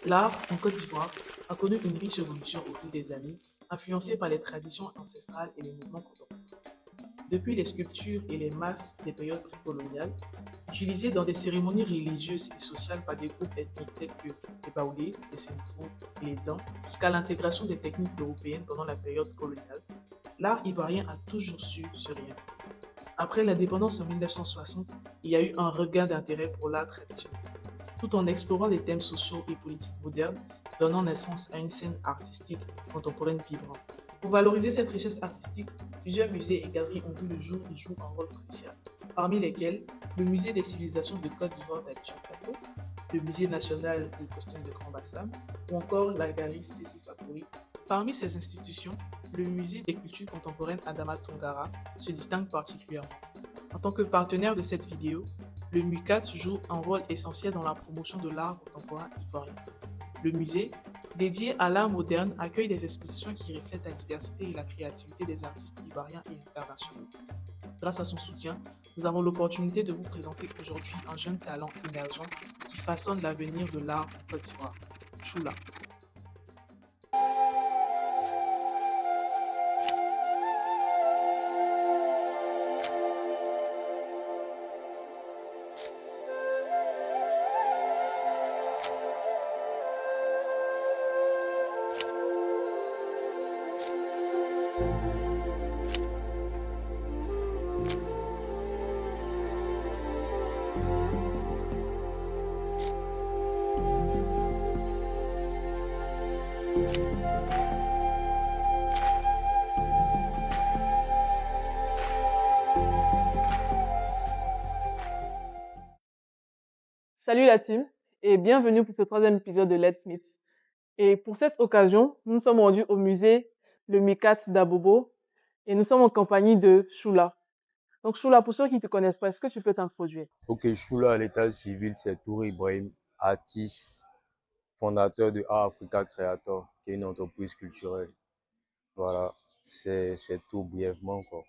L'art, en Côte d'Ivoire, a connu une riche évolution au fil des années, influencée par les traditions ancestrales et les mouvements contemporains. Depuis les sculptures et les masques des périodes précoloniales, utilisées dans des cérémonies religieuses et sociales par des groupes ethniques tels que les Baoulés, les Sénégraux et les Dans, jusqu'à l'intégration des techniques européennes pendant la période coloniale, l'art ivoirien a toujours su se réinventer. Après l'indépendance en 1960, il y a eu un regain d'intérêt pour l'art traditionnel, tout en explorant les thèmes sociaux et politiques modernes, donnant naissance à une scène artistique contemporaine vibrante. Pour valoriser cette richesse artistique, plusieurs musées et galeries ont vu le jour et jouent un rôle crucial, parmi lesquels le Musée des civilisations de Côte d'Ivoire d'Abidjan Plateau, le Musée national de costumes de Grand Bassam ou encore la galerie Sékou Fakoly. Parmi ces institutions, le Musée des cultures contemporaines Adama Tongara se distingue particulièrement. En tant que partenaire de cette vidéo, le MUCAT joue un rôle essentiel dans la promotion de l'art contemporain ivoirien. Le musée, dédié à l'art moderne, accueille des expositions qui reflètent la diversité et la créativité des artistes ivoiriens et internationaux. Grâce à son soutien, nous avons l'opportunité de vous présenter aujourd'hui un jeune talent émergent qui façonne l'avenir de l'art en Côte d'Ivoire, Choula. Salut la team et bienvenue pour ce troisième épisode de Let's Meet. Et pour cette occasion, nous sommes rendus au musée Le Mikat d'Abobo et nous sommes en compagnie de Choula. Donc Choula, pour ceux qui ne te connaissent pas, est-ce que tu peux t'introduire? Ok, Choula à l'état civil, c'est Touré Ibrahim, artiste, fondateur de Art Africa Creator, qui est une entreprise culturelle. Voilà, c'est tout brièvement, quoi.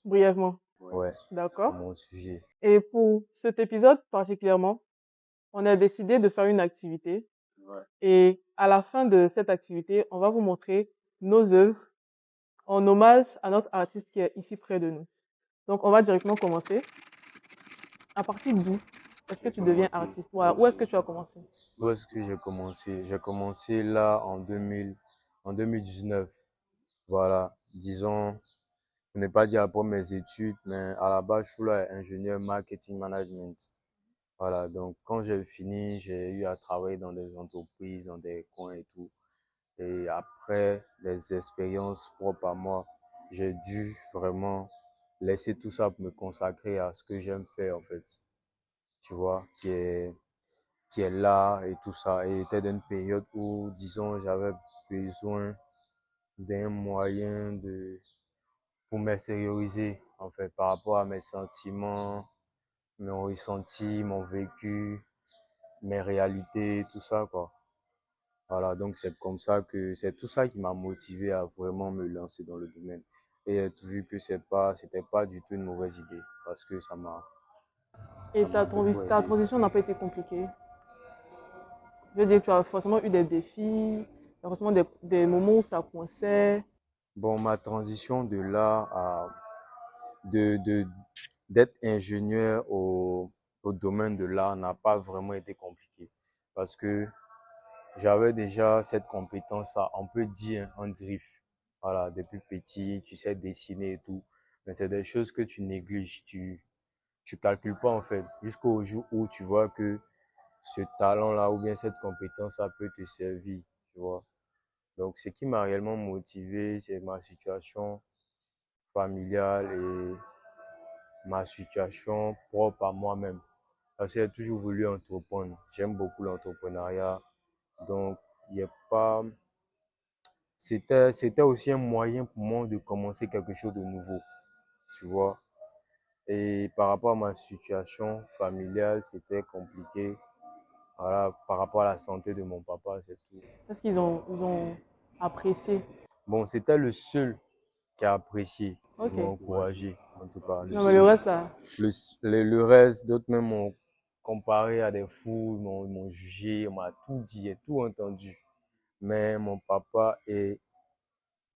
Brièvement. Ouais, D'accord. mon sujet. Et pour cet épisode particulièrement, on a décidé de faire une activité. Et à la fin de cette activité, on va vous montrer nos œuvres en hommage à notre artiste qui est ici près de nous. Donc, on va directement commencer. À partir d'où est-ce que tu deviens artiste? Voilà. Où est-ce que tu as commencé? Où est-ce que j'ai commencé? J'ai commencé là en 2019. Voilà, disons, je n'ai pas dit après mes études, mais à la base, Choula est ingénieur marketing management. Voilà, donc quand j'ai fini, j'ai eu à travailler dans des entreprises, dans des coins et tout. Et après les expériences propres à moi, j'ai dû vraiment laisser tout ça pour me consacrer à ce que j'aime faire en fait. Tu vois, qui est là et tout ça. Et était d'une période où, disons, j'avais besoin d'un moyen pour m'extérioriser en fait par rapport à mes sentiments, mon ressenti, mon vécu, mes réalités, tout ça quoi. Voilà, donc c'est comme ça que c'est tout ça qui m'a motivé à vraiment me lancer dans le domaine. Et vu que c'était pas du tout une mauvaise idée parce que Et ça m'a beaucoup ta aidé. transition n'a pas été compliquée. Je veux dire, tu as forcément eu des défis, il y a forcément des moments où ça coinçait. Bon, ma transition de là à de d'être ingénieur au domaine de l'art n'a pas vraiment été compliquée parce que j'avais déjà cette compétence à, on peut dire, en griffe. Voilà, depuis petit, tu sais dessiner et tout. Mais c'est des choses que tu négliges, tu calcules pas en fait, jusqu'au jour où tu vois que ce talent-là ou bien cette compétence, ça peut te servir, tu vois. Donc, ce qui m'a réellement motivé, c'est ma situation familiale et ma situation propre à moi-même. Parce que j'ai toujours voulu entreprendre. J'aime beaucoup l'entrepreneuriat. Donc, il n'y a pas, c'était aussi un moyen pour moi de commencer quelque chose de nouveau, tu vois. Et par rapport à ma situation familiale, c'était compliqué. Voilà, par rapport à la santé de mon papa, c'est tout. Est-ce ils ont apprécié? Bon, c'était le seul qui a apprécié, qui Ok. m'a encouragé, en tout cas, le Non, mais le seul. reste là, Le reste, d'autres même comparé à des fous, ils m'ont jugé, on m'a tout dit, j'ai tout entendu. Mais mon papa et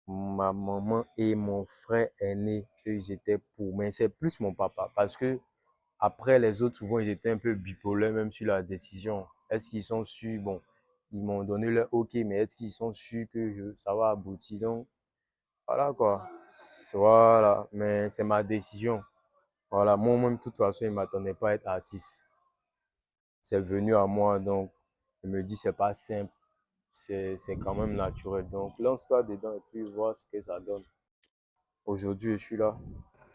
ma maman et mon frère aîné, eux, ils étaient pour. Mais c'est plus mon papa parce que après les autres, souvent, ils étaient un peu bipolaires même sur la décision. Est-ce qu'ils sont sûrs? Bon, ils m'ont donné leur OK, mais est-ce qu'ils sont sûrs que ça va aboutir? Donc, voilà quoi. Voilà, mais c'est ma décision. Voilà, moi-même, de toute façon, il ne m'attendait pas à être artiste. C'est venu à moi, donc je me dis, c'est pas simple, c'est quand même naturel. Donc, lance-toi dedans et puis vois ce que ça donne. Aujourd'hui, je suis là.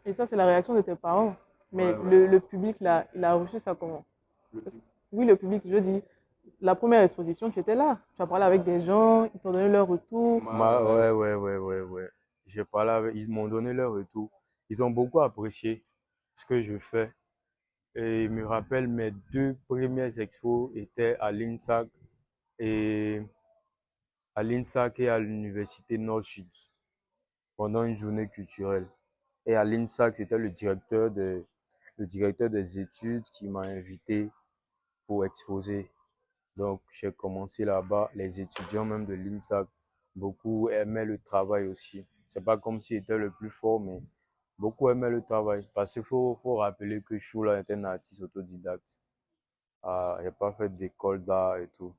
Et ça, c'est la réaction de tes parents. Mais Ouais, ouais. le public, là, il a reçu ça comment? Oui, le public, je dis, la première exposition, tu étais là. Tu as parlé avec des gens, ils t'ont donné leur retour. Ouais. J'ai parlé avec, ils m'ont donné leur retour. Ils ont beaucoup apprécié ce que je fais. Et ils me rappellent mes deux premières expos étaient et à l'INSAC et à l'université Nord-Sud pendant une journée culturelle. Et à l'INSAC, c'était le directeur des études qui m'a invité pour exposer. Donc, j'ai commencé là-bas. Les étudiants même de l'INSAC, beaucoup aimaient le travail aussi. C'est pas comme si j'étais le plus fort, mais beaucoup aimaient le travail. Parce qu'il faut rappeler que Choula était un artiste autodidacte. Ah, j'ai pas fait d'école d'art et tout.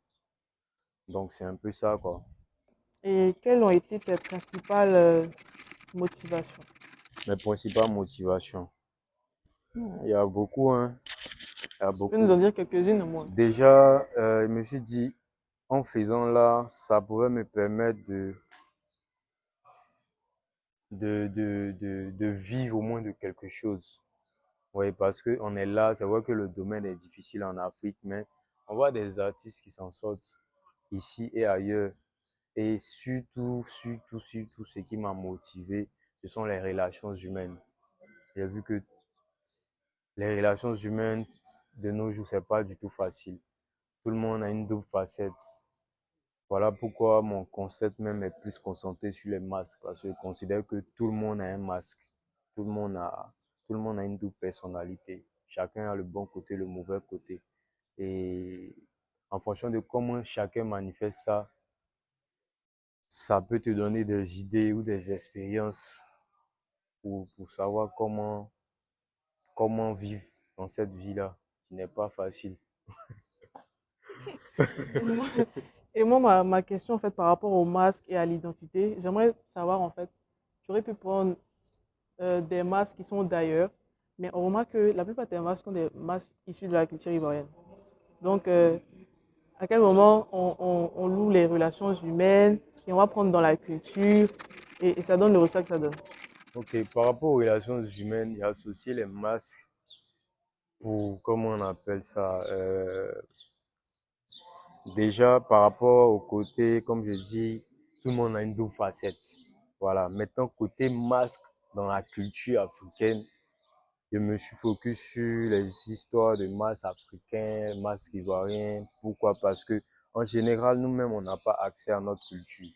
Donc, c'est un peu ça, quoi. Et quelles ont été tes principales motivations? Mes principales motivations. Il y a beaucoup, hein. Il y a Tu peux nous en beaucoup. dire quelques-unes au moins? Déjà, je me suis dit, en faisant là, ça pourrait me permettre de vivre au moins de quelque chose. Oui, parce qu'on est là, c'est vrai que le domaine est difficile en Afrique, mais on voit des artistes qui s'en sortent ici et ailleurs. Et surtout, ce qui m'a motivé, ce sont les relations humaines. J'ai vu que les relations humaines de nos jours, c'est pas du tout facile. Tout le monde a une double facette. Voilà pourquoi mon concept même est plus concentré sur les masques, parce que je considère que tout le monde a un masque. Tout le monde a, tout le monde a une double personnalité. Chacun a le bon côté, le mauvais côté. Et en fonction de comment chacun manifeste ça, ça peut te donner des idées ou des expériences pour savoir comment vivre dans cette vie-là, qui n'est pas facile. Et moi, et moi, ma question, en fait, par rapport au masque et à l'identité, j'aimerais savoir, en fait, j'aurais pu prendre des masques qui sont d'ailleurs, mais on remarque que la plupart des masques sont des masques issus de la culture ivoirienne. Donc, à quel moment on loue les relations humaines et on va prendre dans la culture et ça donne le résultat que ça donne. Ok, par rapport aux relations humaines, il y a associé les masques pour, comment on appelle ça, déjà par rapport au côté, comme je dis, tout le monde a une double facette. Voilà, maintenant côté masque dans la culture africaine, je me suis focus sur les histoires de masques africains, masques ivoiriens. Pourquoi? Parce que en général, nous-mêmes, on n'a pas accès à notre culture.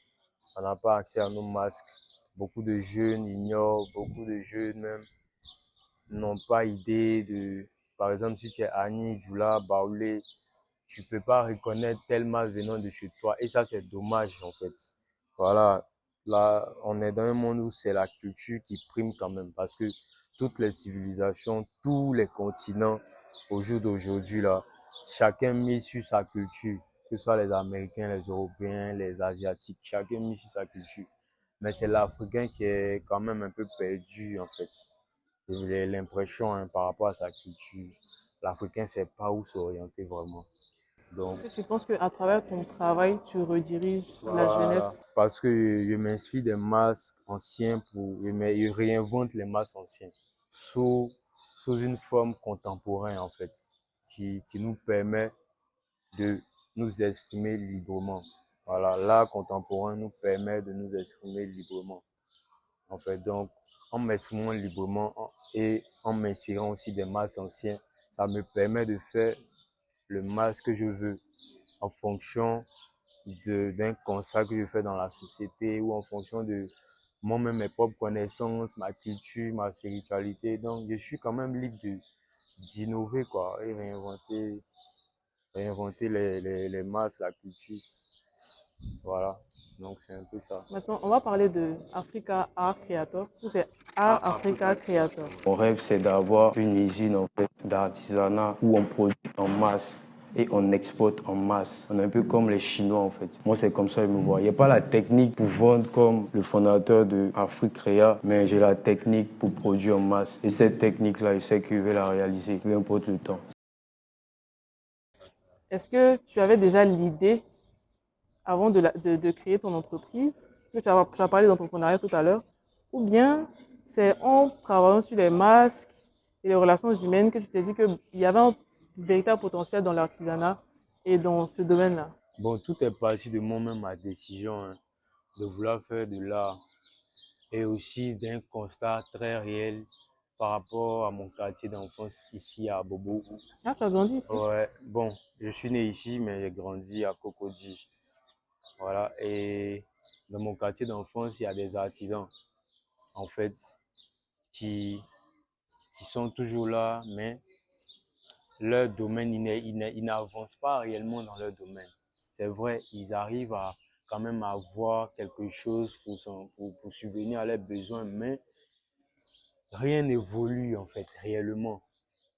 On n'a pas accès à nos masques. Beaucoup de jeunes ignorent, beaucoup de jeunes même n'ont pas idée de, par exemple, si tu es Annie, Djoula, Baoulé, tu peux pas reconnaître tel masque venant de chez toi. Et ça, c'est dommage, en fait. Voilà. Là, on est dans un monde où c'est la culture qui prime quand même, parce que toutes les civilisations, tous les continents, au jour d'aujourd'hui, là, chacun mise sur sa culture, que ce soit les Américains, les Européens, les Asiatiques, chacun mise sur sa culture. Mais c'est l'Africain qui est quand même un peu perdu, en fait. J'ai l'impression, hein, par rapport à sa culture, l'Africain ne sait pas où s'orienter vraiment. Donc, Est-ce que tu penses qu'à travers ton travail, tu rediriges la jeunesse? voilà. Parce que je m'inspire des masques anciens je réinvente les masques anciens sous, sous une forme contemporaine, en fait, qui nous permet de nous exprimer librement. Voilà, l'art contemporain nous permet de nous exprimer librement. En fait, donc, en m'exprimant librement et en m'inspirant aussi des masques anciens, ça me permet de faire le masque que je veux en fonction d'un constat que je fais dans la société ou en fonction de moi-même, mes propres connaissances, ma culture, ma spiritualité. Donc, je suis quand même libre d'innover, quoi, et réinventer les masses, la culture. Voilà, donc c'est un peu ça. Maintenant, on va parler de Africa Art Creator, ou c'est Art Africa Creator. Mon rêve, c'est d'avoir une usine en fait, d'artisanat où on produit en masse et on exporte en masse. On est un peu comme les Chinois en fait. Moi, c'est comme ça que je me vois. Il n'y a pas la technique pour vendre comme le fondateur de Africrea, mais j'ai la technique pour produire en masse. Et cette technique-là, je sais que je vais la réaliser, peu importe le temps. Est-ce que tu avais déjà l'idée avant de créer ton entreprise? Parce que tu as parlé d'entrepreneuriat tout à l'heure. Ou bien c'est en travaillant sur les masques et les relations humaines que tu t'es dit qu'il y avait un véritable potentiel dans l'artisanat et dans ce domaine-là? Bon, tout est parti de moi-même, ma décision, hein, de vouloir faire de l'art et aussi d'un constat très réel par rapport à mon quartier d'enfance ici à Bobo. Ah, tu as grandi ici? Ouais, bon, je suis né ici, mais j'ai grandi à Cocody. Voilà, et dans mon quartier d'enfance, il y a des artisans, en fait, qui sont toujours là, mais leur domaine, ils n'avancent pas réellement dans leur domaine. C'est vrai, ils arrivent à quand même avoir quelque chose pour subvenir à leurs besoins, mais rien n'évolue en fait, réellement.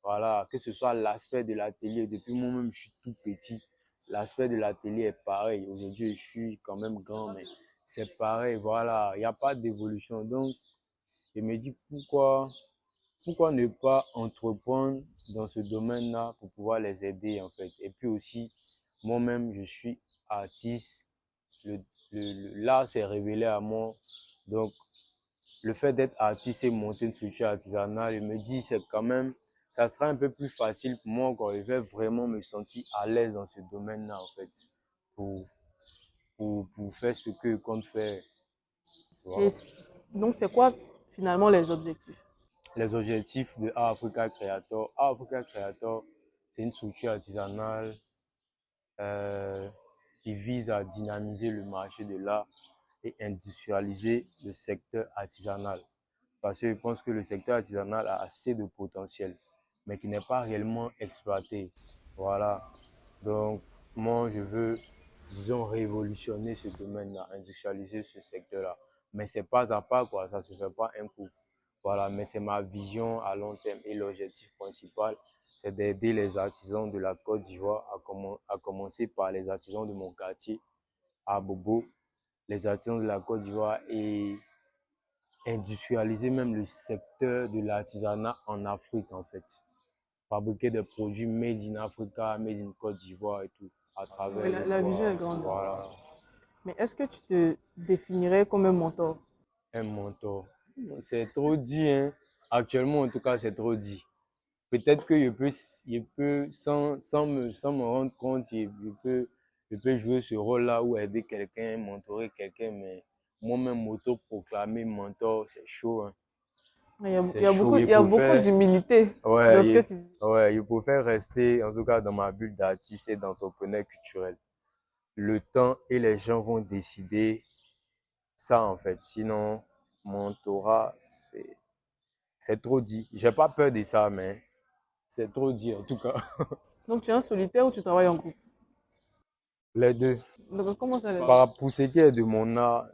Voilà, que ce soit l'aspect de l'atelier, depuis moi-même je suis tout petit, l'aspect de l'atelier est pareil. Aujourd'hui je suis quand même grand, mais c'est pareil, voilà, il n'y a pas d'évolution. Donc, je me dis pourquoi ne pas entreprendre dans ce domaine-là pour pouvoir les aider en fait. Et puis aussi, moi-même, je suis artiste. L'art s'est révélé à moi. Donc, le fait d'être artiste et monter une structure artisanale, je me dis, c'est quand même, ça sera un peu plus facile pour moi quand je vais vraiment me sentir à l'aise dans ce domaine-là en fait, pour faire ce que je compte faire. Voilà. Et donc, c'est quoi finalement les objectifs? Les objectifs de Art Africa Creator. Art Africa Creator, c'est une structure artisanale qui vise à dynamiser le marché de l'art et industrialiser le secteur artisanal. Parce que je pense que le secteur artisanal a assez de potentiel, mais qui n'est pas réellement exploité. Voilà. Donc, moi, je veux, disons, révolutionner ce domaine-là, industrialiser ce secteur-là. Mais c'est pas à pas, quoi. Ça se fait pas un coup. Voilà, mais c'est ma vision à long terme et l'objectif principal, c'est d'aider les artisans de la Côte d'Ivoire à commencer par les artisans de mon quartier, à Bobo, les artisans de la Côte d'Ivoire et industrialiser même le secteur de l'artisanat en Afrique en fait. Fabriquer des produits made in Africa, made in Côte d'Ivoire et tout, à travers Oui, la vision est grande. Voilà. Mais est-ce que tu te définirais comme un mentor? Un mentor. C'est trop dit, hein. Actuellement, en tout cas, c'est trop dit. Peut-être que je peux sans me rendre compte, je peux jouer ce rôle-là ou aider quelqu'un, mentorer quelqu'un, mais moi-même, m'auto-proclamer mentor, c'est chaud, hein. Il y a beaucoup d'humilité dans ce que tu dis. Ouais, je préfère rester, en tout cas, dans ma bulle d'artiste et d'entrepreneur culturel. Le temps et les gens vont décider ça, en fait. Sinon, mentorat, c'est trop dit. J'ai pas peur de ça, mais c'est trop dit, en tout cas. Donc, tu es un solitaire ou tu travailles en groupe? Les deux. Donc, comment ça les deux? Pour ce qui est de mon art,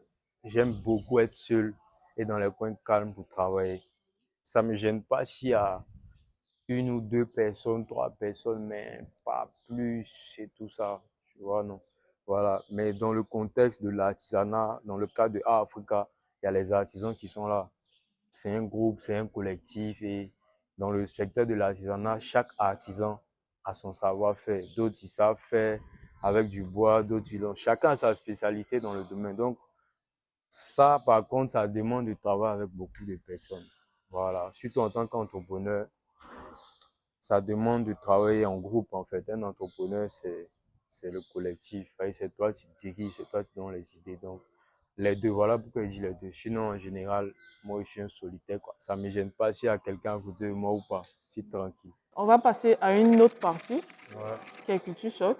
j'aime beaucoup être seul et dans les coins calmes pour travailler. Ça me gêne pas s'il y a une ou deux personnes, trois personnes, mais pas plus et tout ça, tu vois, non. Voilà, mais dans le contexte de l'artisanat, dans le cadre de Art Africa, il y a les artisans qui sont là. C'est un groupe, c'est un collectif et dans le secteur de l'artisanat, chaque artisan a son savoir-faire. D'autres, ils savent faire avec du bois, d'autres, chacun a sa spécialité dans le domaine. Donc, ça, par contre, ça demande de travailler avec beaucoup de personnes. Voilà, surtout en tant qu'entrepreneur, ça demande de travailler en groupe en fait. Un entrepreneur, c'est le collectif. C'est toi qui diriges, c'est toi qui donnes les idées. Donc, les deux, voilà pourquoi je dis les deux. Sinon, en général, moi, je suis un solitaire, quoi. Ça ne me gêne pas s'il y a quelqu'un à côté de moi ou pas. C'est tranquille. On va passer à une autre partie, Ouais. qui est culture choc.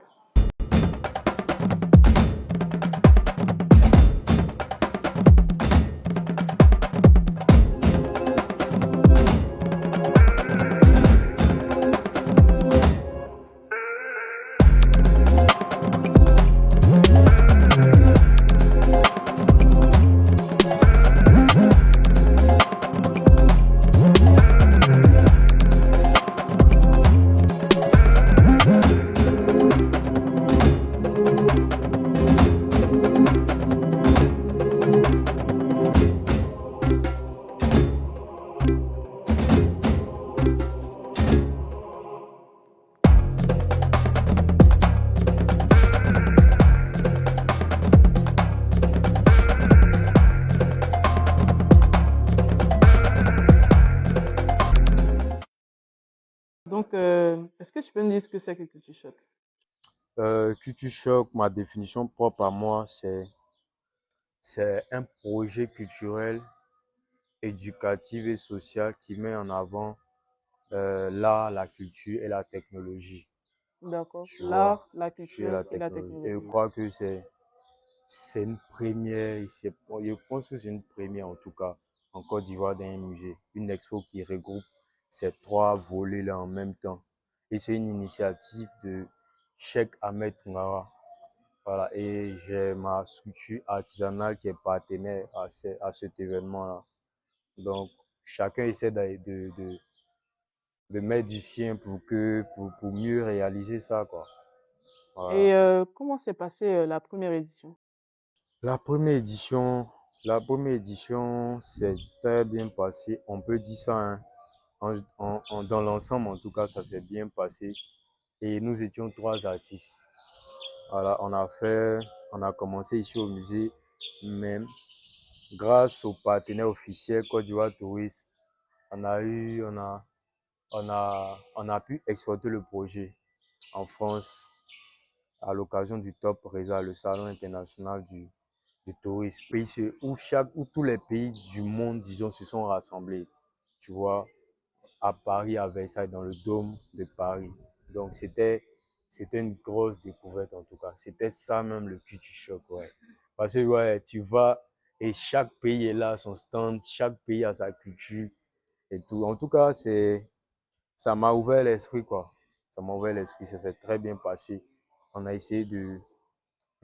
ce que c'est que Culture Choc. Culture Choc, ma définition propre à moi, c'est un projet culturel, éducatif et social qui met en avant l'art, la culture et la technologie. D'accord. Tu vois, L'art, la culture et culture la et la technologie. Et je technologie. crois que c'est une première ici. Je pense que c'est une première en tout cas en Côte d'Ivoire dans un musée. Une expo qui regroupe ces trois volets-là en même temps. Et c'est une initiative de Cheikh Ahmed Toungara. Voilà. Et j'ai ma structure artisanale qui est partenaire à cet événement-là. Donc, chacun essaie de mettre du sien pour mieux réaliser ça, quoi. Voilà. Et comment s'est passée la première édition? La première édition, la première édition s'est très bien passée. On peut dire ça, hein. Dans l'ensemble, en tout cas, ça s'est bien passé. Et nous étions trois artistes. Voilà, on a commencé ici au musée, mais grâce au partenaire officiel Côte d'Ivoire Tourisme, on a pu exporter le projet en France à l'occasion du Top Reza, le salon international du tourisme, où tous les pays du monde, disons, se sont rassemblés, tu vois, à Paris, à Versailles, dans le dôme de Paris. Donc, c'était une grosse découverte, en tout cas. C'était ça même le culture choc, ouais. Parce que, ouais, tu vas et chaque pays est là, à son stand, chaque pays a sa culture et tout. En tout cas, ça m'a ouvert l'esprit, quoi. Ça m'a ouvert l'esprit, ça s'est très bien passé. On a essayé de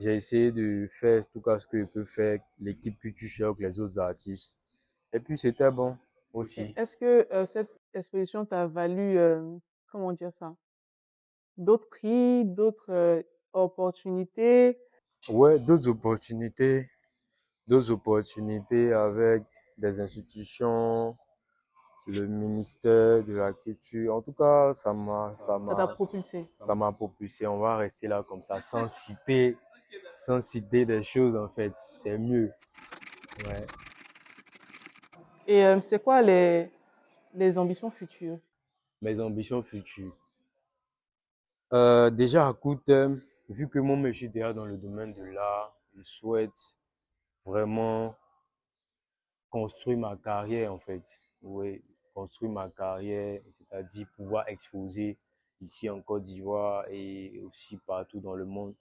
J'ai essayé de faire tout cas ce que peut faire l'équipe Culture Choc, les autres artistes. Et puis c'était bon Et aussi. est-ce que cette exposition t'a valu, comment dire ça, d'autres prix, d'autres opportunités? Ouais, d'autres opportunités avec des institutions, le ministère de la Culture. En tout cas, Ça t'a propulsé. ça m'a propulsé. On va rester là comme ça, sans citer des choses en fait. C'est mieux. Ouais. Et c'est quoi les ambitions futures? Mes ambitions futures. Déjà à court terme, vu que moi, je suis déjà dans le domaine de l'art, je souhaite vraiment construire ma carrière en fait. Oui, construire ma carrière, c'est-à-dire pouvoir exposer ici en Côte d'Ivoire et aussi partout dans le monde.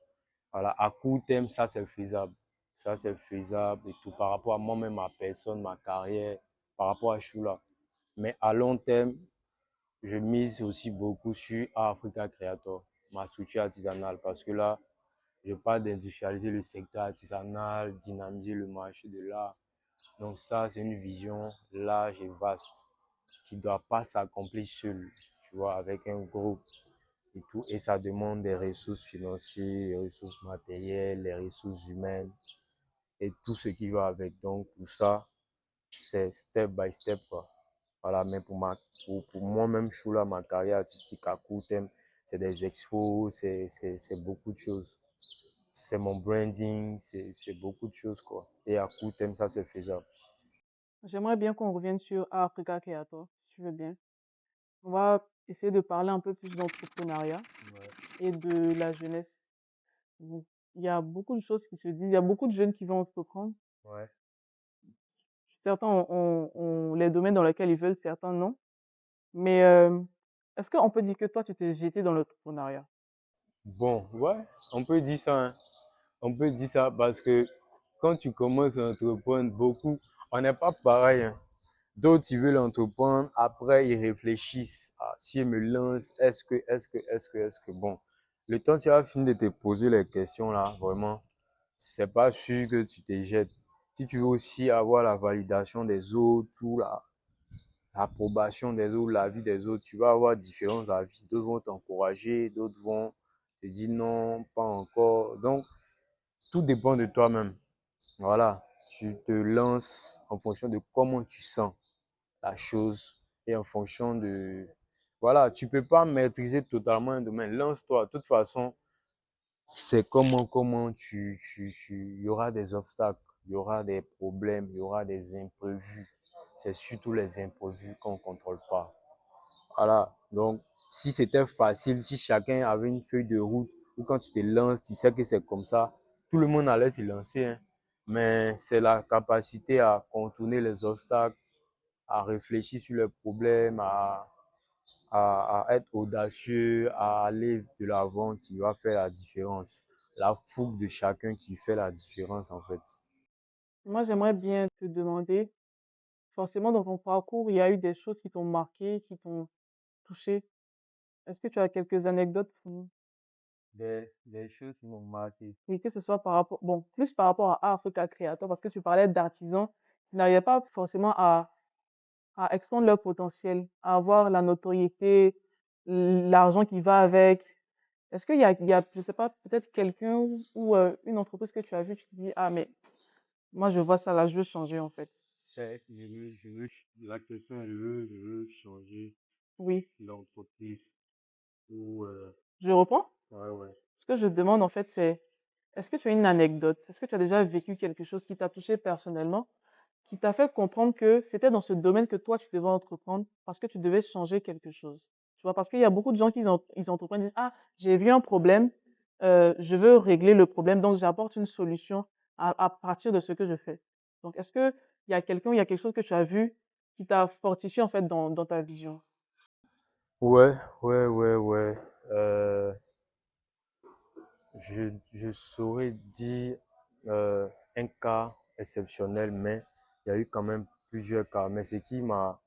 Voilà, à court terme, ça c'est faisable. Ça c'est faisable et tout par rapport à moi-même, ma personne, ma carrière, par rapport à Choula. Mais à long terme, je mise aussi beaucoup sur Africa Creator, ma structure artisanale, parce que là, je parle d'industrialiser le secteur artisanal, dynamiser le marché de l'art. Donc ça, c'est une vision large et vaste qui ne doit pas s'accomplir seul, tu vois, avec un groupe et tout. Et ça demande des ressources financières, des ressources matérielles, les ressources humaines et tout ce qui va avec. Donc tout ça, c'est step by step, quoi. Voilà, mais pour moi-même, je suis là, ma carrière artistique à court terme, c'est des expos, c'est beaucoup de choses. C'est mon branding, c'est beaucoup de choses, quoi. Et à court terme, ça, c'est faisable. J'aimerais bien qu'on revienne sur Africa Creator, si tu veux bien. On va essayer de parler un peu plus d'entrepreneuriat et de la jeunesse. Donc, il y a beaucoup de choses qui se disent, il y a beaucoup de jeunes qui veulent entreprendre. Ouais. Certains ont les domaines dans lesquels ils veulent, certains non. Mais est-ce qu'on peut dire que toi, tu t'es jeté dans l'entrepreneuriat? Bon, ouais, on peut dire ça, hein. On peut dire ça parce que quand tu commences à entreprendre, on n'est pas pareil, hein. D'autres, ils veulent entreprendre, après, ils réfléchissent. Ah, si je me lance, est-ce que, bon. Le temps que tu vas finir de te poser les questions là, vraiment, c'est pas sûr que tu te jettes. Si tu veux aussi avoir la validation des autres, ou l'approbation des autres, l'avis des autres, tu vas avoir différents avis. D'autres vont t'encourager, d'autres vont te dire non, pas encore. Donc, tout dépend de toi-même. Voilà, tu te lances en fonction de comment tu sens la chose et en fonction de... Voilà, tu peux pas maîtriser totalement un domaine. Lance-toi. De toute façon, c'est il y aura des obstacles, il y aura des problèmes, il y aura des imprévus. C'est surtout les imprévus qu'on ne contrôle pas. Voilà, donc si c'était facile, si chacun avait une feuille de route, ou quand tu te lances, tu sais que c'est comme ça, tout le monde allait se lancer, hein. Mais c'est la capacité à contourner les obstacles, à réfléchir sur les problèmes, à être audacieux, à aller de l'avant qui va faire la différence. La fougue de chacun qui fait la différence, en fait. Moi, j'aimerais bien te demander, forcément, dans ton parcours, il y a eu des choses qui t'ont marqué, qui t'ont touché. Est-ce que tu as quelques anecdotes pour nous? Des choses qui m'ont marqué. Oui, que ce soit par rapport, bon, plus par rapport à Africa Creator, parce que tu parlais d'artisans qui n'arrivaient pas forcément à expandre leur potentiel, à avoir la notoriété, l'argent qui va avec. Est-ce qu'il y a, je sais pas, peut-être quelqu'un ou une entreprise que tu as vu, tu te dis, ah, mais moi, je vois ça là, je veux changer en fait. La question est, je veux changer Oui, l'entreprise ou, je reprends. ouais. Ce que je demande en fait, c'est, est-ce que tu as une anecdote? Est-ce que tu as déjà vécu quelque chose qui t'a touché personnellement, qui t'a fait comprendre que c'était dans ce domaine que toi, tu devais entreprendre parce que tu devais changer quelque chose? Tu vois, parce qu'il y a beaucoup de gens ils entreprennent, disent, ah, j'ai vu un problème, je veux régler le problème, donc j'apporte une solution à partir de ce que je fais. Donc, est-ce que il y a quelqu'un, il y a quelque chose que tu as vu qui t'a fortifié en fait dans ta vision? Ouais, ouais. Je saurais dire un cas exceptionnel, mais il y a eu quand même plusieurs cas. Mais ce qui m'a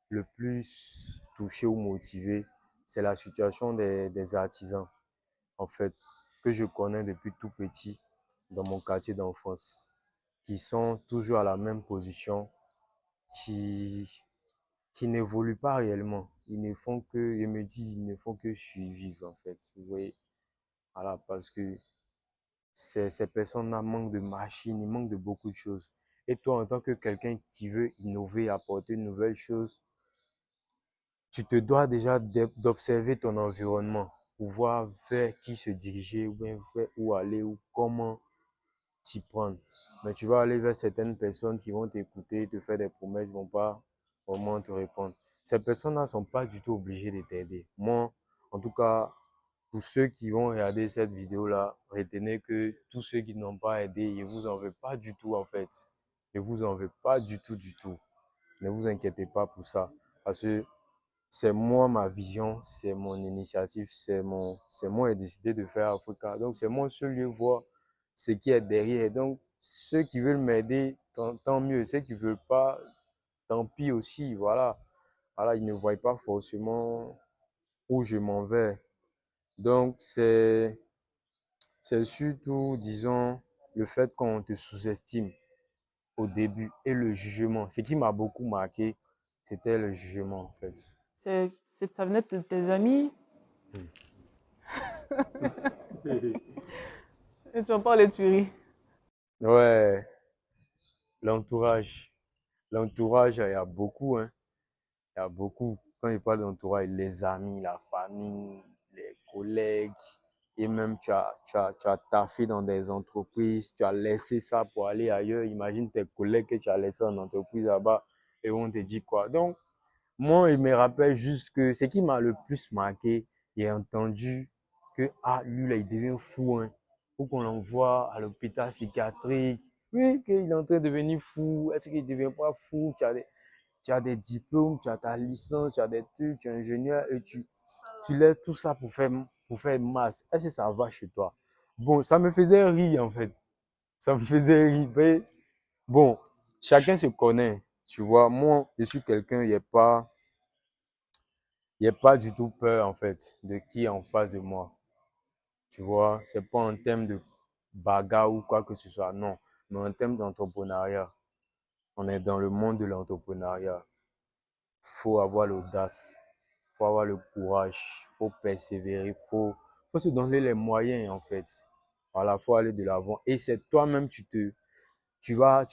le plus touché ou motivé, c'est la situation des artisans, en fait, que je connais depuis tout petit dans mon quartier d'enfance, qui sont toujours à la même position, qui, qui n'évoluent pas réellement. Ils ne font que, je me dis, ils ne font que suivre, en fait. Vous voyez, voilà, parce que ces personnes-là manquent de machines, ils manquent de beaucoup de choses. Et toi, en tant que quelqu'un qui veut innover, apporter une nouvelle chose, tu te dois déjà d'observer ton environnement pour voir vers qui se diriger, ou bien vers où aller, ou comment t'y prendre. Mais tu vas aller vers certaines personnes qui vont t'écouter, te faire des promesses, vont pas vraiment te répondre. Ces personnes-là ne sont pas du tout obligées de t'aider. Moi, en tout cas, pour ceux qui vont regarder cette vidéo-là, retenez que tous ceux qui n'ont pas aidé, je vous en veux pas du tout en fait. Je vous en veux pas du tout, du tout. Ne vous inquiétez pas pour ça. Parce que c'est moi, ma vision, c'est mon initiative, c'est moi qui ai décidé de faire Africa. Donc, c'est moi seul lieu voir ce qui est derrière. Donc, ceux qui veulent m'aider, tant mieux. Ceux qui veulent pas, tant pis aussi. Voilà. Voilà, ils ne voient pas forcément où je m'en vais. Donc, c'est surtout, disons, le fait qu'on te sous-estime au début et le jugement. Ce qui m'a beaucoup marqué, c'était le jugement, en fait. Ça venait de tes amis? Et tu en parles et tu ris. Ouais, l'entourage. L'entourage, il y a beaucoup, hein. Il y a beaucoup. Quand il parle d'entourage, les amis, la famille, les collègues, et même tu as taffé dans des entreprises, tu as laissé ça pour aller ailleurs. Imagine tes collègues que tu as laissé en entreprise là-bas et on te dit quoi. Donc, moi, il me rappelle juste que ce qui m'a le plus marqué, j'ai entendu que, ah, lui, là, il devient fou, hein. Faut qu'on l'envoie à l'hôpital psychiatrique. Oui, qu'il est en train de devenir fou. Est-ce qu'il ne devient pas fou? Tu as des diplômes, tu as ta licence, tu as des trucs, tu es ingénieur et tu laisses tout ça pour faire masse. Est-ce que ça va chez toi? Bon, ça me faisait rire, en fait. Ça me faisait rire. Mais bon, chacun se connaît. Tu vois, moi, je suis quelqu'un, il n'y a pas du tout peur, en fait, de qui est en face de moi. Tu vois, c'est pas en termes de bagarre ou quoi que ce soit, non. Mais en termes d'entrepreneuriat, on est dans le monde de l'entrepreneuriat. Faut avoir l'audace, faut avoir le courage, faut persévérer, faut se donner les moyens, en fait. Voilà, faut aller de l'avant. Et c'est toi-même, tu vas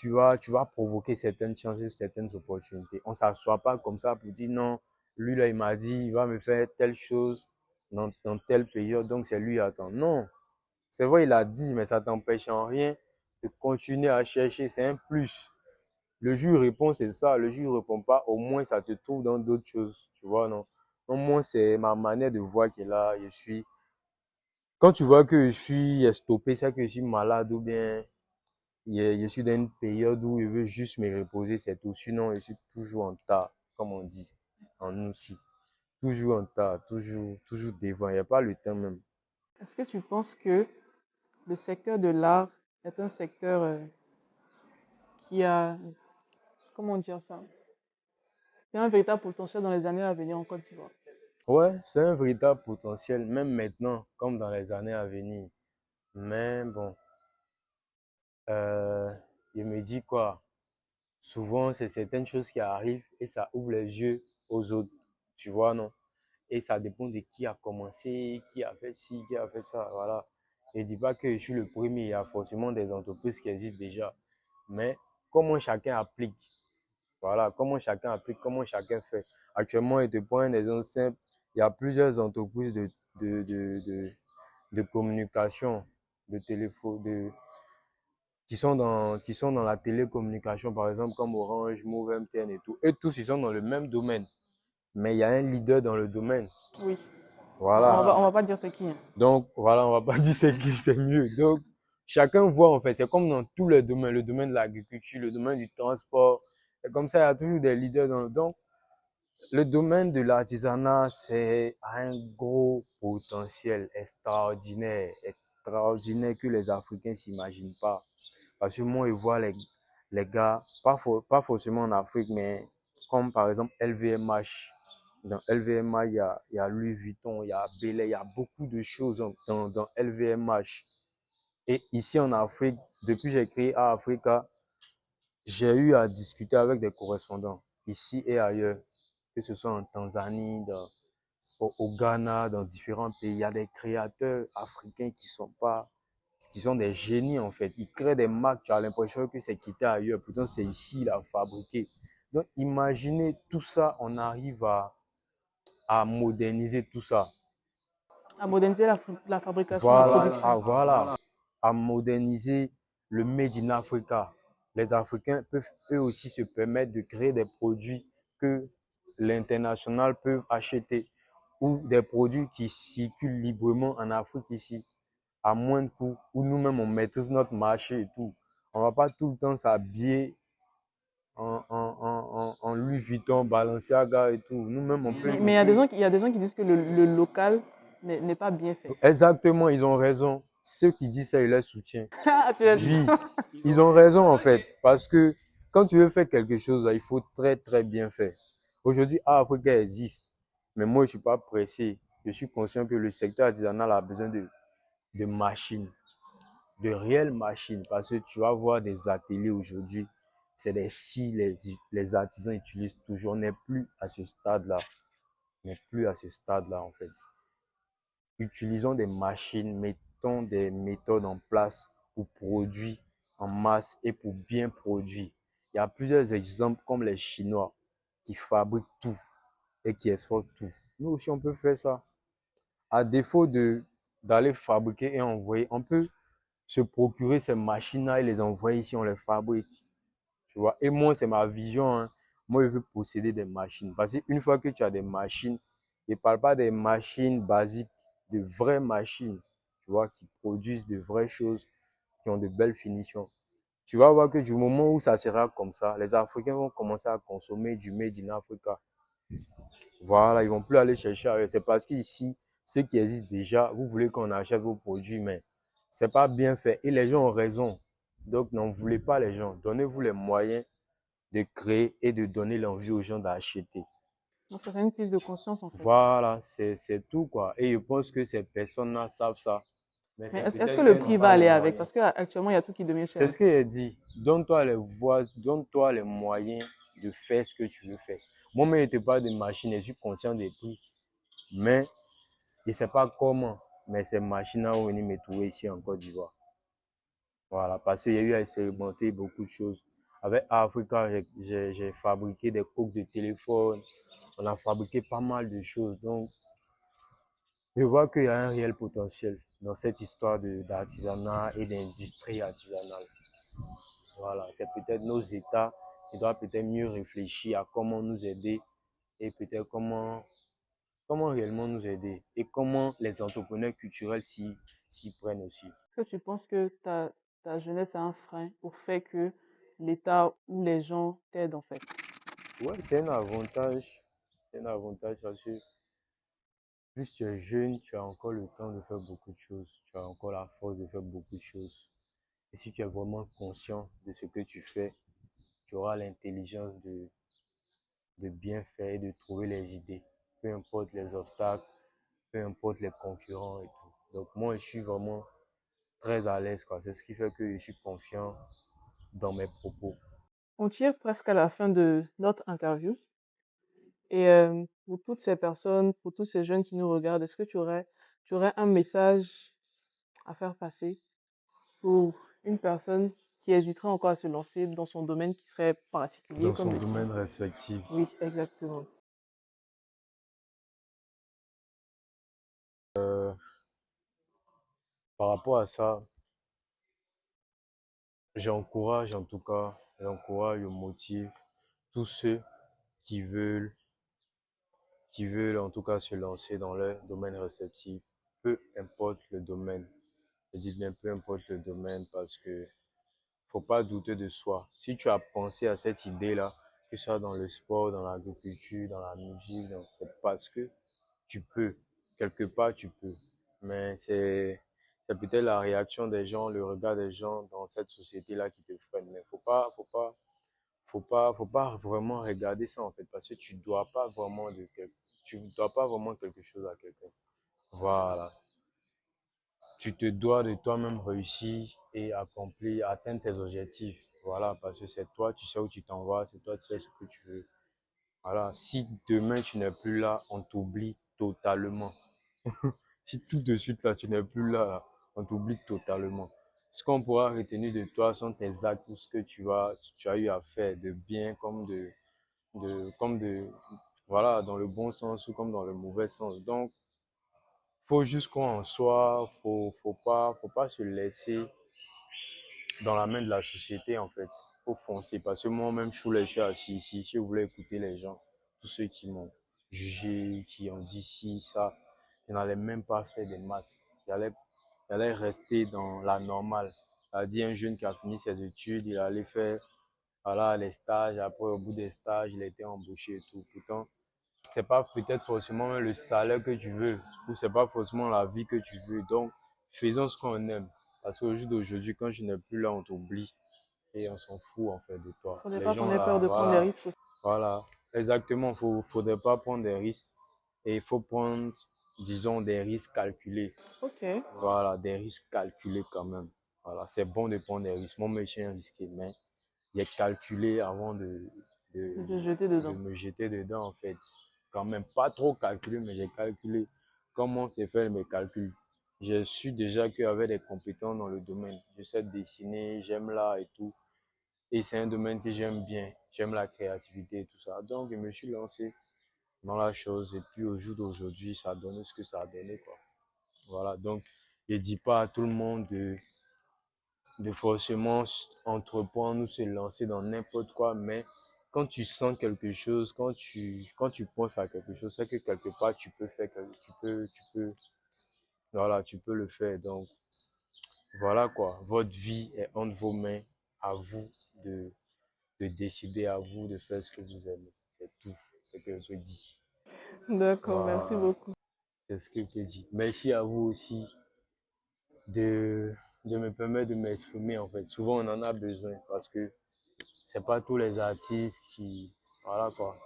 provoquer certaines chances, certaines opportunités. On s'assoit pas comme ça pour dire non, lui là, il m'a dit, il va me faire telle chose dans telle période, donc c'est lui à attendre. Non, c'est vrai, il a dit, mais ça t'empêche en rien de continuer à chercher, c'est un plus. Le jour il répond, c'est ça. Le jour il répond pas, au moins ça te trouve dans d'autres choses, tu vois, non? Au moins, c'est ma manière de voir qui est là. Quand tu vois que je suis stoppé, c'est que je suis malade ou bien je suis dans une période où je veux juste me reposer, c'est tout. Sinon, je suis toujours en tas, comme on dit, en nous aussi. Toujours en tas, toujours devant. Il n'y a pas le temps même. Est-ce que tu penses que le secteur de l'art est un secteur qui a, comment dire ça, qui a un véritable potentiel dans les années à venir en Côte d'Ivoire? Ouais, c'est un véritable potentiel, même maintenant, comme dans les années à venir. Mais bon, euh, je me dis quoi? Souvent, c'est certaines choses qui arrivent et ça ouvre les yeux aux autres. Tu vois, non? Et ça dépend de qui a commencé, qui a fait ci, qui a fait ça. Voilà. Je ne dis pas que je suis le premier, il y a forcément des entreprises qui existent déjà. Mais comment chacun applique? Voilà, comment chacun applique, comment chacun fait. Actuellement, je te prends un exemple simple. Il y a plusieurs entreprises de, de, de, de communication, de téléphone, qui sont dans la télécommunication, par exemple, comme Orange, Move, MTN et tout. Et tous, ils sont dans le même domaine. Mais il y a un leader dans le domaine. Oui. Voilà. On va pas dire c'est qui, hein. Donc, voilà, on va pas dire c'est qui c'est mieux. Donc, chacun voit, en fait. C'est comme dans tous les domaines. Le domaine de l'agriculture, le domaine du transport. C'est comme ça, il y a toujours des leaders dans le... Donc, le domaine de l'artisanat, c'est un gros potentiel extraordinaire que les Africains s'imaginent pas. Parce que moi, je vois les gars, pas forcément en Afrique, mais comme par exemple LVMH. Dans LVMH, il y a Louis Vuitton, il y a Belay, il y a beaucoup de choses dans LVMH. Et ici en Afrique, depuis que j'ai créé Art Africa, j'ai eu à discuter avec des correspondants, ici et ailleurs, que ce soit en Tanzanie, au Ghana, dans différents pays. Il y a des créateurs africains qui sont des génies en fait. Ils créent des marques, tu as l'impression que c'est quitté ailleurs, pourtant c'est ici, il a fabriqué. Donc imaginez tout ça, on arrive à moderniser tout ça. À moderniser la fabrication, la Voilà, production. voilà, à moderniser le Made in Africa. Les Africains peuvent eux aussi se permettre de créer des produits que l'international peut acheter ou des produits qui circulent librement en Afrique ici à moins de coûts, où nous-mêmes on maîtrise notre marché et tout. On va pas tout le temps s'habiller en Louis Vuitton, Balenciaga et tout. Nous-mêmes on peut. Mais il y a des gens qui disent que le local n'est pas bien fait. Exactement, ils ont raison. Ceux qui disent ça, ils les soutiennent. Ah, tu as dit. Oui, ils ont raison en fait. Parce que quand tu veux faire quelque chose, il faut très bien faire. Aujourd'hui, Africa existe. Mais moi, je suis pas pressé. Je suis conscient que le secteur artisanal a besoin de machines, de réelles machines. Parce que tu vas voir des ateliers aujourd'hui. C'est des scies, les artisans utilisent toujours. On n'est plus à ce stade-là. On n'est plus à ce stade-là en fait. Utilisons des machines, mettons des méthodes en place pour produire en masse et pour bien produire. Il y a plusieurs exemples comme les Chinois qui fabriquent tout et qui exportent tout. Nous aussi, on peut faire ça. À défaut d'aller fabriquer et envoyer, on peut se procurer ces machines-là et les envoyer ici, on les fabrique. Tu vois? Et moi, c'est ma vision, hein. Moi, je veux posséder des machines. Parce qu'une fois que tu as des machines, je ne parle pas des machines basiques, de vraies machines, tu vois, qui produisent de vraies choses, qui ont de belles finitions. Tu vas voir que du moment où ça sera comme ça, les Africains vont commencer à consommer du Made in Africa. Voilà, ils vont plus aller chercher ailleurs. C'est parce qu'ici, ce qui existe déjà, vous voulez qu'on achète vos produits, mais c'est pas bien fait. Et les gens ont raison. Donc, n'en voulez pas les gens. Donnez-vous les moyens de créer et de donner l'envie aux gens d'acheter. Donc, ça, c'est une prise de conscience, en fait. Voilà, c'est tout, quoi. Et je pense que ces personnes-là savent ça. Mais Mais c'est est-ce que peut-être le qu'elles prix n'ont va pas les aller avec? moyens. Parce qu'actuellement, il y a tout qui devient cher, C'est hein. ce que j'ai dit. Donne-toi les voies, donne-toi les moyens de faire ce que tu veux faire. Moi-même, je te parle de machines, je suis conscient des prix. Mais je ne sais pas comment. Mais ces machines-là vont venir me trouver ici en Côte d'Ivoire. Voilà, parce qu'il y a eu à expérimenter beaucoup de choses. Avec Africa, j'ai fabriqué des coques de téléphone. On a fabriqué pas mal de choses. Donc, je vois qu'il y a un réel potentiel dans cette histoire d'artisanat et d'industrie artisanale. Voilà, c'est peut-être nos États qui doivent peut-être mieux réfléchir à comment nous aider et peut-être comment comment réellement nous aider et comment les entrepreneurs culturels s'y prennent aussi. Est-ce que tu penses que ta jeunesse a un frein au fait que l'État ou les gens t'aident en fait? Ouais, c'est un avantage. C'est un avantage parce que plus tu es jeune, tu as encore le temps de faire beaucoup de choses. Tu as encore la force de faire beaucoup de choses. Et si tu es vraiment conscient de ce que tu fais, tu auras l'intelligence de bien faire et de trouver les idées. Peu importe les obstacles, peu importe les concurrents et tout. Donc moi, je suis vraiment très à l'aise, quoi. C'est ce qui fait que je suis confiant dans mes propos. On tire presque à la fin de notre interview. Et pour toutes ces personnes, pour tous ces jeunes qui nous regardent, est-ce que tu aurais un message à faire passer pour une personne qui hésiterait encore à se lancer dans son domaine qui serait particulier Dans son comme le tien? domaine respectif. Oui, exactement. Par rapport à ça, j'encourage en tout cas, j'encourage, je motive tous ceux qui veulent, qui veulent en tout cas se lancer dans leur domaine réceptif, peu importe le domaine. Je dis bien peu importe le domaine parce que faut pas douter de soi. Si tu as pensé à cette idée-là, que ce soit dans le sport, dans l'agriculture, dans la musique, c'est parce que tu peux. Quelque part, tu peux. Mais c'est peut-être la réaction des gens, le regard des gens dans cette société-là qui te freine. Mais faut pas vraiment regarder ça, en fait, parce que tu dois pas vraiment quelque chose à quelqu'un. Voilà. Tu te dois de toi-même réussir et accomplir, atteindre tes objectifs. Voilà, parce que c'est toi, tu sais où tu t'en vas, c'est toi, tu sais ce que tu veux. Voilà, si demain tu n'es plus là, on t'oublie totalement. Si tout de suite là, tu n'es plus là, on t'oublie totalement. Ce qu'on pourra retenir de toi sont tes actes, tout ce que tu as eu à faire, de bien comme de, voilà, dans le bon sens ou comme dans le mauvais sens. Donc, faut juste croire en soi, faut pas se laisser dans la main de la société, en fait. Faut foncer. Parce que moi-même, je suis assis ici, je voulais écouter les gens, tous ceux qui m'ont jugé, qui ont dit ci, ça. Je n'allais même pas faire des masques. J'allais, j'allais rester dans la normale. C'est-à-dire un jeune qui a fini ses études, il allait faire, voilà, les stages. Après, au bout des stages, il a été embauché et tout. Pourtant, c'est pas peut-être forcément le salaire que tu veux, ou c'est pas forcément la vie que tu veux. Donc, faisons ce qu'on aime. Parce qu'au jour d'aujourd'hui, quand je n'ai plus là, on t'oublie et on s'en fout en fait de toi. Faudrait Les pas qu'on gens ait peur là, de prendre des voilà, risques aussi. voilà, exactement. Faudrait pas prendre des risques et il faut prendre, disons, des risques calculés. Ok, Voilà, des risques calculés quand même. Voilà, c'est bon de prendre des risques. Mon métier est risqué, mais j'ai calculé avant de te jeter de dedans. me jeter dedans, en fait. Quand même pas trop calculé, mais j'ai calculé comment c'est fait mes calculs. Je suis déjà qu'avec des compétences dans le domaine. Je sais dessiner, j'aime l'art et tout. Et c'est un domaine que j'aime bien. J'aime la créativité et tout ça. Donc, je me suis lancé dans la chose. Et puis, au jour d'aujourd'hui, ça a donné ce que ça a donné, quoi. Voilà. Donc, je dis pas à tout le monde de forcément entreprendre ou se lancer dans n'importe quoi, mais quand tu sens quelque chose, quand tu penses à quelque chose, c'est que quelque part tu peux faire, voilà, tu peux le faire. Donc, voilà quoi, votre vie est entre vos mains, à vous de décider, à vous de faire ce que vous aimez. C'est tout ce que je peux dire. D'accord, merci Voilà, beaucoup. c'est ce que je peux dire. Merci à vous aussi de, de me permettre de m'exprimer en fait. Souvent on en a besoin parce que c'est pas tous les artistes voilà quoi,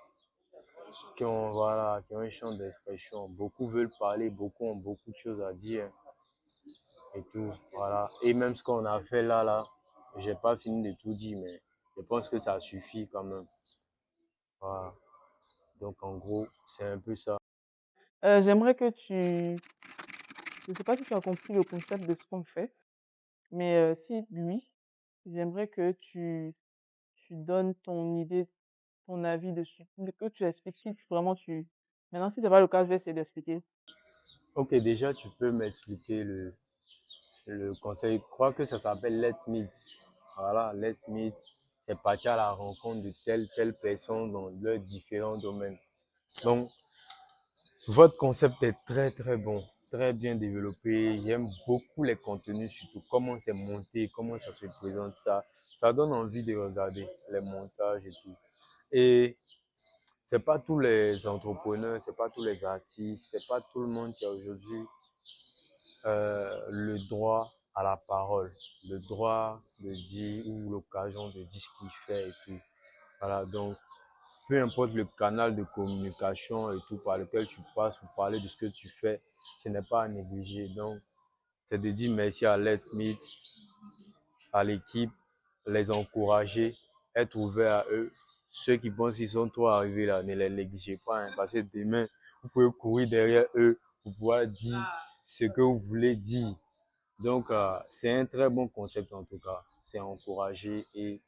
qui ont un champ d'expression. Beaucoup veulent parler, beaucoup ont beaucoup de choses à dire et tout, voilà. Et même ce qu'on a fait là, j'ai pas fini de tout dire, mais je pense que ça suffit quand même. Voilà. Donc en gros, c'est un peu ça. J'aimerais que je sais pas si tu as compris le concept de ce qu'on fait, mais si oui, j'aimerais que tu donnes ton idée, ton avis dessus, que tu expliques si vraiment tu... Maintenant, si c'est pas le cas, je vais essayer d'expliquer. Ok, déjà tu peux m'expliquer le conseil. Je crois que ça s'appelle Let Meet. Voilà, Let Meet. C'est partir à la rencontre de telle personne dans leurs différents domaines. Donc, Votre concept est très très bon, très bien développé. J'aime beaucoup les contenus, surtout comment c'est monté, comment ça se présente, ça donne envie de regarder les montages et tout. Et c'est pas tous les entrepreneurs, c'est pas tous les artistes, c'est pas tout le monde qui a aujourd'hui le droit à la parole, le droit de dire ou l'occasion de dire ce qu'il fait et tout. Voilà, donc peu importe le canal de communication et tout par lequel tu passes pour parler de ce que tu fais, ce n'est pas à négliger. Donc, c'est de dire merci à Let's Meet, à l'équipe, les encourager, être ouvert à eux. Ceux qui pensent qu'ils sont trop arrivés là, ne les négligez pas, hein, parce que demain, vous pouvez courir derrière eux pour pouvoir dire ce que vous voulez dire. Donc, c'est un très bon concept en tout cas. C'est encouragé et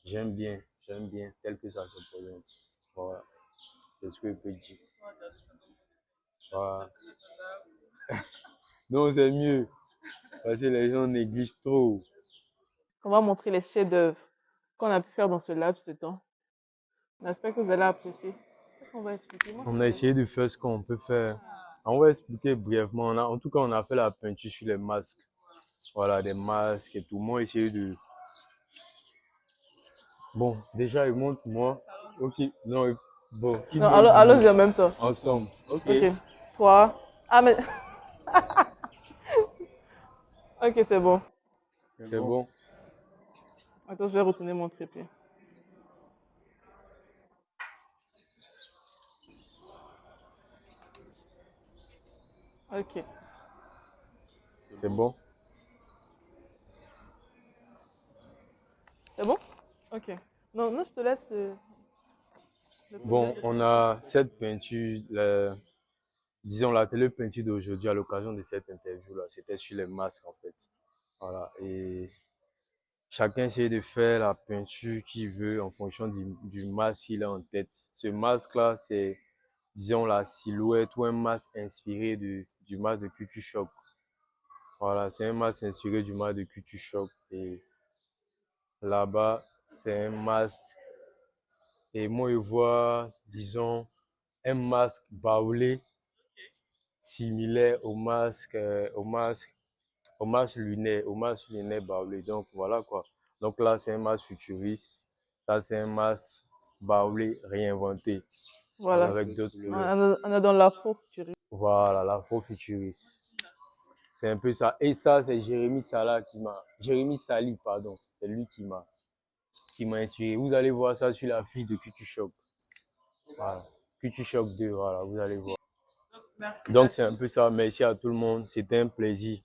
j'aime bien tel que ça se présente. Voilà, c'est ce que je peux dire. Voilà. Non, c'est mieux, parce que les gens négligent trop. On va montrer les chefs-d'œuvre qu'on a pu faire dans ce laps de temps. J'espère que vous allez apprécier. Qu'est-ce qu'on va expliquer? On a essayé de faire ce qu'on peut faire. On va expliquer brièvement. En tout cas, on a fait la peinture sur les masques. Voilà, des masques et tout. Moi, j'ai essayé de... Bon, déjà, il montre moi. Ok, non, bon. Non, allons-y en même temps. Ensemble. Ok. Ok. 3. Ah, mais. Ok, c'est bon. C'est bon. Attends, je vais retourner mon trépied. Ok. C'est bon. C'est bon? Ok. Non, non, je te laisse. Bon, on a cette peinture, disons la télé-peinture d'aujourd'hui à l'occasion de cette interview-là. C'était sur les masques en fait. Voilà. Et chacun essaie de faire la peinture qu'il veut en fonction du masque qu'il a en tête. Ce masque-là, c'est, disons, la silhouette ou un masque inspiré du masque de Culture Shock. Voilà, c'est un masque inspiré du masque de Culture Shock. Et là-bas, c'est un masque. Et moi, je vois, disons, un masque baoulé similaire au masque lunaire, baoulé. Donc voilà quoi. Donc là, c'est un masque futuriste. Ça, c'est un masque baoulé réinventé. Voilà. Avec d'autres on est dans l'afro-futuriste. Voilà, l'afro-futuriste. C'est un peu ça. Et ça, c'est Jérémy Sali, pardon. C'est lui qui m'a inspiré. Vous allez voir ça sur la fiche de Culture Shock. Voilà. Culture Shock 2, voilà, vous allez voir. Donc c'est un peu ça. Merci à tout le monde. C'était un plaisir.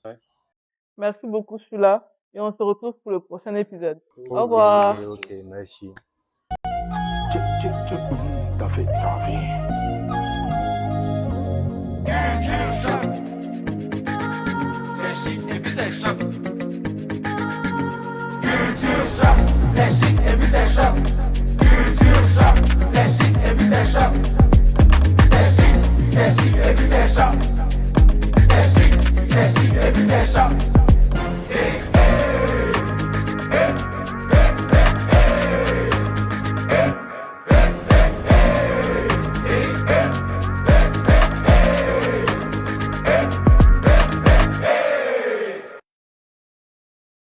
Merci beaucoup, je suis là. Et on se retrouve pour le prochain épisode. Au revoir. Ok, merci. T'as fait, ça vient. C'est chic et puis c'est choc. C'est chic.